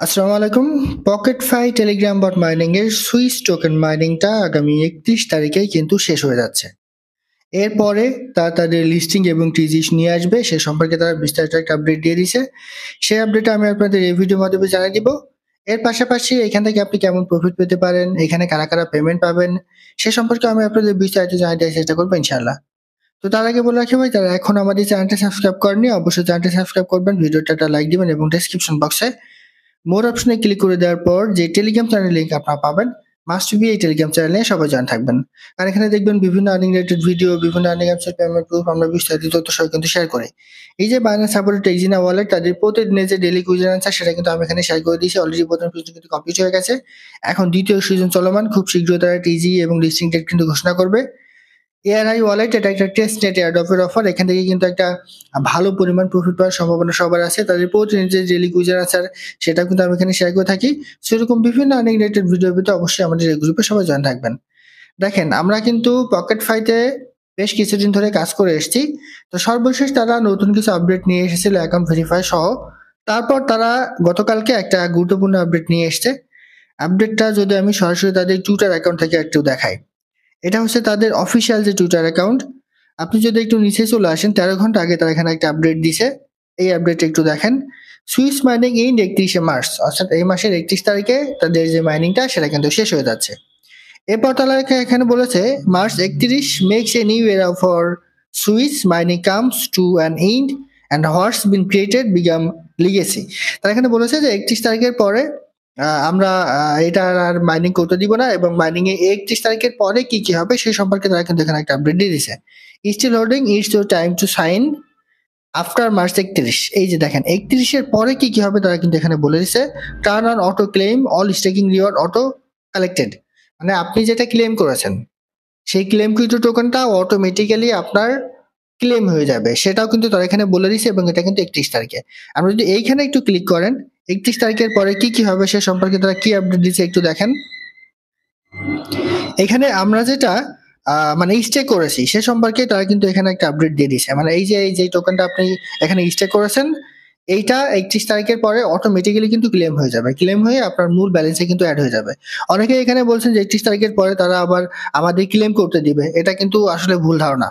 আসসালামু আলাইকুম। পকেটফাই টেলিগ্রাম বট মাইনিং এর সুইস টোকেন মাইনিংটা আগামী ৩১ তারিখেই কিন্তু শেষ হয়ে যাচ্ছে। এরপরে তারা তাদের লিস্টিং এবং টিজিস নিয়ে আসবে, সে সম্পর্কে তারা বিস্তারিত একটা আপডেট দিয়ে দিছে। সেই আপডেটটা আমি আপনাদের এই ভিডিওর মাধ্যমে জানিয়ে দিব। এর পাশাপাশি এখান থেকে আপনি কেমন প্রফিট পেতে পারেন, এখানে কারা কারা পেমেন্ট পাবেন, সে সম্পর্কে আমি আপনাদের বিস্তারিত জানিয়ে দেওয়ার চেষ্টা করবো ইনশাআল্লাহ। তো তার আগে বলে রাখি ভাই, যারা এখন আমাদের চ্যানেলটা সাবস্ক্রাইব করেনি অবশ্যই চ্যানেলটা সাবস্ক্রাইব করবেন, ভিডিওটা একটা লাইক দিবেন এবং ডেসক্রিপশন বক্সে মোর অপশনে ক্লিক করে দেওয়ার পর যে টেলিগ্রাম চ্যানেল লিংক আপনারা পাবেন, মাস্ট বি এই টেলিগ্রাম চ্যানেলে সবাই জয়েন থাকবেন। আর এখানে দেখবেন বিভিন্ন আর্নিং রিলেটেড ভিডিও, বিভিন্ন আর্নিং অ্যাপসের পেমেন্ট প্রুফ আমরা বিস্তারিত তথ্য সহ কিন্তু শেয়ার করি। এই যে বাইন্যান্স সাপোর্টেড এক্সিনা ওয়ালেট, তাদের প্রতিদিনের যে ডেইলি কুইজন আনসার সেটা কিন্তু আমি এখানে শেয়ার করে দিয়েছি। অলরেডি প্রথম সিজন কিন্তু কমপ্লিট হয়ে গেছে, এখন দ্বিতীয় সিজন চলমান। খুব শীঘ্রই তারা টিজি এবং লিস্টিং ডেট কিন্তু ঘোষণা করবে। এআরআই ওয়ালেট এটা একটা টেস্ট নেট এয়ারড্রপের অফার, এখান থেকে কিন্তু একটা ভালো পরিমাণ প্রফিট পাওয়ার সম্ভাবনা সবার আছে। তাদের প্রতিদিন যে ডেইলি কুইজার আছে সেটা কিন্তু আমি এখানে শেয়ার করে থাকি। সেরকম বিভিন্ন আর্নিং রিলেটেড ভিডিও পেতে অবশ্যই আমাদের এই গ্রুপে সবাই জয়েন থাকবেন। দেখেন, আমরা কিন্তু পকেট ফাইতে বেশ কিছুদিন ধরে কাজ করে এসেছি। তো সর্বশেষ তারা নতুন কিছু আপডেট নিয়ে এসেছিল অ্যাকাউন্ট ভেরিফাই সহ। তারপর তারা গতকালকে একটা গুরুত্বপূর্ণ আপডেট নিয়ে এসছে। আপডেটটা যদি আমি সরাসরি তাদের টুইটার অ্যাকাউন্ট থেকে একটু দেখাই, এটা হচ্ছে তাদের অফিসিয়াল যে টুইটার অ্যাকাউন্ট। আপনি যদি একটু নিচে চলে আসেন, ১৩ ঘন্টা আগে তারা এখানে একটা আপডেট দিছে। এই আপডেটটা একটু দেখেন। সুইস মাইনিং ইন ৩১শে মার্চ, অর্থাৎ এই মাসের ৩১ তারিখে তাদের যে মাইনিংটা সেটা কিন্তু শেষ হয়ে যাচ্ছে। এরপর তারা এখানে বলেছে March 31 মেক্স এ নিউ এরা for Swiss mining comes to an end and what's been created become legacy. তারা এখানে বলেছে যে ৩১ তারিখের পরে আমরা এটা আর মাইনিং করতে দিব না, এবং মাইনিং এ ৩১ তারিখের পরে কি কি হবে সেই সম্পর্কে তারা কিন্তু এখানে একটা আপডেট দিয়ে দিছে। Still holding it's your time to sign after March 31। এই যে দেখেন ৩১-এর পরে কি কি হবে তারা কিন্তু এখানে বলে দিছে। Turn on auto claim all staking reward auto collected, মানে আপনি যেটা ক্লেম করেছেন সেই ক্লেমকৃত টোকেনটা অটোমেটিক্যালি আপনার ক্লেম হয়ে যাবে, সেটাও কিন্তু তারা এখানে বলে দিছে। এবং এটা কিন্তু ৩১ তারিখে। আপনি যদি এইখানে একটু ক্লিক করেন, ৩১ তারিখের পরে কি কি হবে সে সম্পর্কে তারা কি আপডেট দিচ্ছে একটু দেখেন। এখানে আমরা যেটা মানে স্টেক করেছি সে সম্পর্কে তারা কিন্তু এখানে একটা আপডেট দিয়ে দিছে। মানে এই যে টোকেনটা আপনি এখানে স্টেক করেছেন, এইটা ৩১ তারিখের পরে অটোমেটিক্যালি কিন্তু ক্লেম হয়ে যাবে, ক্লেম হয়ে আপনার মূল ব্যালেন্সে কিন্তু অ্যাড হয়ে যাবে। অনেকে এখানে বলছেন যে ৩১ তারিখের পরে তারা আবার আমাদের ক্লেম করতে দিবে, এটা কিন্তু আসলে ভুল ধারণা।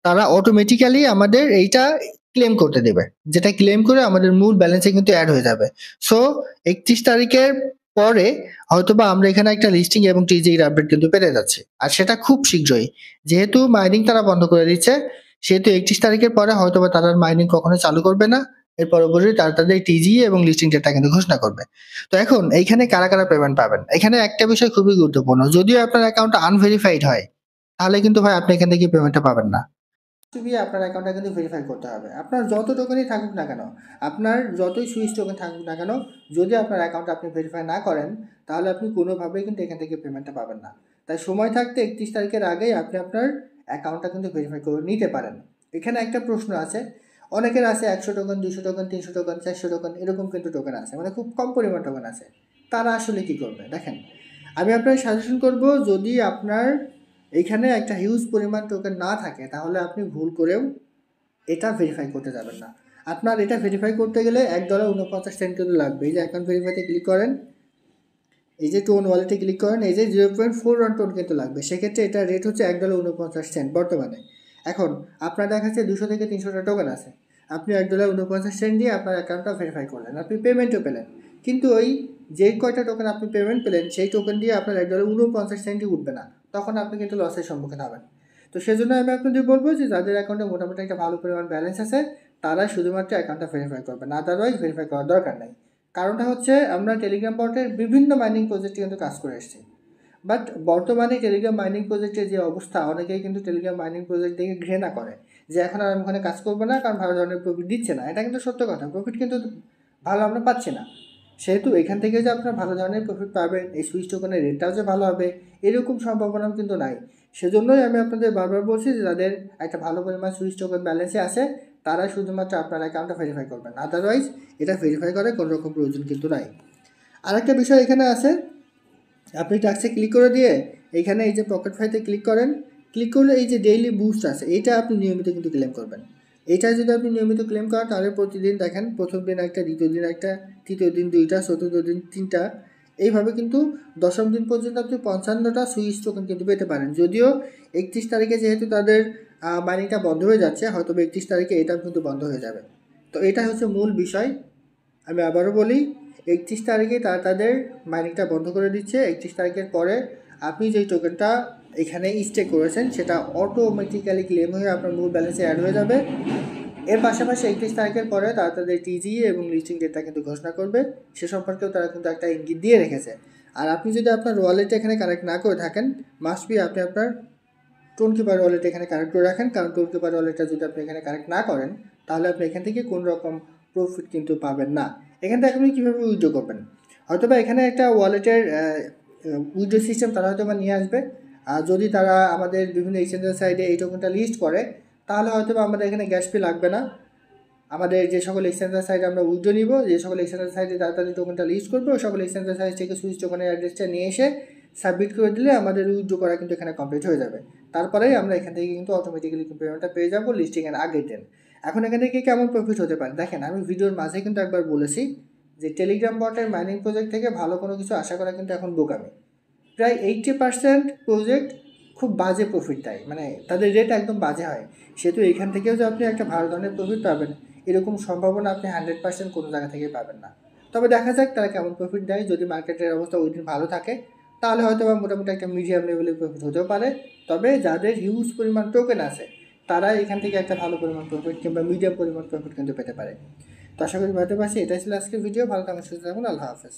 তারা অটোমেটিক্যালি আমাদের এইটা ক্লেম করতে দেবে, যেটা ক্লেম করে আমাদের মূল ব্যালেন্সে কিন্তু অ্যাড হয়ে যাবে। সো ৩১ তারিখের পরে হয়তোবা আমরা এখানে একটা লিস্টিং এবং টিজি এর আপডেট কিন্তু পেতে যাচ্ছি, আর সেটা খুব শীঘ্রই। যেহেতু মাইনিং তারা বন্ধ করে দিচ্ছে, সেহেতু ৩১ তারিখের পরে হয়তোবা তারা মাইনিং কখনো চালু করবে না। এর পরবর্তী তারা তাদের টিজি এবং লিস্টিং ডেটটা কিন্তু ঘোষণা করবে। তো এখন এইখানে কারা কারা পেমেন্ট পাবেন, এখানে একটা বিষয় খুবই গুরুত্বপূর্ণ। যদিও আপনার অ্যাকাউন্টটা আনভেরিফাইড হয়, তাহলে কিন্তু ভাই আপনি এখান থেকে পেমেন্টটা পাবেন না। আপনার অ্যাকাউন্টটা কিন্তু ভেরিফাই করতে হবে। আপনার যত টোকেনই থাকুক না কেন, আপনার যতই সুইচ টোকেন থাকুক না কেন, যদি আপনার অ্যাকাউন্টটা আপনি ভেরিফাই না করেন, তাহলে আপনি কোনোভাবেই কিন্তু এখান থেকে পেমেন্টটা পাবেন না। তাই সময় থাকতে ৩১ তারিখের আগেই আপনি আপনার অ্যাকাউন্টটা কিন্তু ভেরিফাই করে নিতে পারেন। এখানে একটা প্রশ্ন আছে, অনেকের আছে ১০০ টোকেন, ২০০ টোকেন, ৩০০ টোকেন, ৪০০ টোকেন, এরকম কিন্তু টোকেন আছে, মানে খুব কম পরিমাণ টোকেন আছে। তারা আসলে কি করবে দেখেন, আমি আপনাকে সাজেশন করব, যদি আপনার এইখানে একটা হিউজ পরিমাণ টোকেন না থাকে, তাহলে আপনি ভুল করেও এটা ভেরিফাই করতে যাবেন না। আপনার এটা ভেরিফাই করতে গেলে $১.৪৯ কিন্তু লাগবে। এই যে অ্যাকাউন্ট ভেরিফাইতে ক্লিক করেন, এই যে টোন ওয়ালেটে ক্লিক করেন, এই যে 0.41 টোন কিন্তু লাগবে। সেক্ষেত্রে এটা রেট হচ্ছে $১.৪৯ বর্তমানে। এখন আপনার দেখাচ্ছে ২০০ থেকে ৩০০টা টোকেন আছে, আপনি $১.৪৯ দিয়ে আপনার অ্যাকাউন্টটা ভেরিফাই করলেন, আপনি পেমেন্টও পেলেন। কিন্তু ওই যে কয়টা টোকেন আপনি পেমেন্ট পেলেন সেই টোকেন দিয়ে আপনার $১.৪৯ উঠবে না, তখন আপনি কিন্তু লসের সম্মুখীন হবেন। তো সেজন্য আমি আপনাদের বলবো যে যাদের অ্যাকাউন্টে মোটামুটি একটা ভালো পরিমাণ ব্যালেন্স আছে, তারা শুধুমাত্র অ্যাকাউন্টটা ভেরিফাই করবেন, আদারওয়াইজ ভেরিফাই করার দরকার নেই। কারণটা হচ্ছে আমরা টেলিগ্রাম বটের বিভিন্ন মাইনিং প্রজেক্টে কিন্তু কাজ করে এসেছি, বাট বর্তমানে টেলিগ্রাম মাইনিং প্রজেক্টের যে অবস্থা, অনেকেই কিন্তু টেলিগ্রাম মাইনিং প্রজেক্ট দেখে ঘৃণা করে যে এখন আর আমি ওখানে কাজ করবো না, কারণ ভালো ধরনের প্রফিট দিচ্ছে না। এটা কিন্তু সত্য কথা, প্রফিট কিন্তু ভালো আমরা পাচ্ছি না। সেহেতু এখান থেকে যে আপনার ভালো ধরনের প্রফিট পাবেন, এই সুইচ টোকেনের রেটটাও যে ভালো হবে, এরকম সম্ভাবনাও কিন্তু নাই। সেজন্যই আমি আপনাদের বারবার বলছি যে যাদের একটা ভালো পরিমাণ সুইচ টোকেন ব্যালেন্সে আছে, তারা শুধুমাত্র আপনার অ্যাকাউন্টটা ভেরিফাই করবেন, আদারওয়াইজ এটা ভেরিফাই করার কোনো রকম প্রয়োজন কিন্তু নাই। আরেকটা বিষয় এখানে আছে, আপনি টাস্কে ক্লিক করে দিয়ে এখানে এই যে পকেট ফাইতে ক্লিক করেন, ক্লিক করলে এই যে ডেইলি বুস্ট আছে, এটা আপনি নিয়মিত কিন্তু ক্লেম করবেন। এইটা যদি আপনি নিয়মিত ক্লেম করেন তাহলে প্রতিদিন দেখেন প্রথম দিন একটা, দ্বিতীয় দিন একটা, তৃতীয় দিন 2টা, চতুর্থ দিন 3টা, এইভাবে কিন্তু দশম দিন পর্যন্ত আপনি 55টা সুইচ টোকেন কিন্তু পেতে পারেন। যদিও 31 তারিখে যেহেতু তাদের মাইনিংটা বন্ধ হয়ে যাচ্ছে, হয়তো 31 তারিখে এটাও কিন্তু বন্ধ হয়ে যাবে। তো এটা হচ্ছে মূল বিষয়। আমি আবারও বলি, 31 তারিখে তারা তাদের মাইনিংটা বন্ধ করে দিচ্ছে। 31 তারিখের পরে আপনি যেই টোকেনটা এখানে স্টেক করেছেন সেটা অটোমেটিক্যালি ক্লেম হয়ে আপনার মূল ব্যালেন্সে অ্যাড হয়ে যাবে। এর পাশাপাশি 31 তারিখের পরে তারা তাদের টিজি এবং লিস্টিং ডেটটা কিন্তু ঘোষণা করবে, সে সম্পর্কেও তারা কিন্তু একটা ইঙ্গিত দিয়ে রেখেছে। আর আপনি যদি আপনার ওয়ালেটে এখানে কানেক্ট না করে থাকেন, মাস্ট বি আপনি আপনার টোনকিপার ওয়ালেট এখানে কানেক্ট করে রাখেন, কারণ টোনকিপার ওয়ালেটটা যদি আপনি এখানে কানেক্ট না করেন তাহলে আপনি এখান থেকে কোনো রকম প্রফিট কিন্তু পাবেন না। এখান থেকে আপনি কীভাবে উইথড্র করবেন, হয়তোবা এখানে একটা ওয়ালেটের উইথড্র সিস্টেম তারা হয়তোবা নিয়ে আসবে। আর যদি তারা আমাদের বিভিন্ন এক্সচেঞ্জের সাইডে এই টোকেনটা লিস্ট করে তাহলে হয়তোবা আমাদের এখানে গ্যাস ফি লাগবে না। আমাদের যে সকল এক্সচেঞ্জের সাইডে আমরা উইথড্র নিব, যে সকল এক্সচেঞ্জের সাইডে তাড়াতাড়ি টোকেনটা লিস্ট করবে, ওই সকল এক্সচেঞ্জের সাইড থেকে সুইচ টোকেনের অ্যাড্রেসটা নিয়ে এসে সাবমিট করে দিলে আমাদের উইথড্র করা কিন্তু এখানে কমপ্লিট হয়ে যাবে। তারপরেই আমরা এখান থেকে কিন্তু অটোমেটিক্যালি পেমেন্টটা পেয়ে যাবো লিস্টিংয়ের আগের দিন। এখন এখান থেকে কেমন প্রফিট হতে পারে দেখেন, আমি ভিডিওর মাঝে কিন্তু একবার বলেছি যে টেলিগ্রাম বটের মাইনিং প্রজেক্ট থেকে ভালো কোনো কিছু আশা করা কিন্তু এখন বোকামি। প্রায় 80% প্রজেক্ট খুব বাজে প্রফিট দেয়, মানে তাদের রেট একদম বাজে হয়। সেহেতু এখান থেকেও যে আপনি একটা ভালো ধরনের প্রফিট পাবেন এরকম সম্ভাবনা আপনি 100% কোনো জায়গা থেকে পাবেন না। তবে দেখা যাক তারা কেমন প্রফিট দেয়। যদি মার্কেটের অবস্থা ওই দিন ভালো থাকে তাহলে হয়তো বা মোটামুটি একটা মিডিয়াম লেভেলের প্রফিট হতেও পারে। তবে যাদের হিউজ পরিমাণ টোকেন আছে তারা এখান থেকে একটা ভালো পরিমাণ প্রফিট কিংবা মিডিয়াম পরিমাণ প্রফিট কিন্তু পেতে পারে। তো আশা করি বুঝতে পারছি। এটাই ছিল আজকের ভিডিও। ভালো থাকুন, সুস্থ থাকুন, আল্লাহ হাফেজ।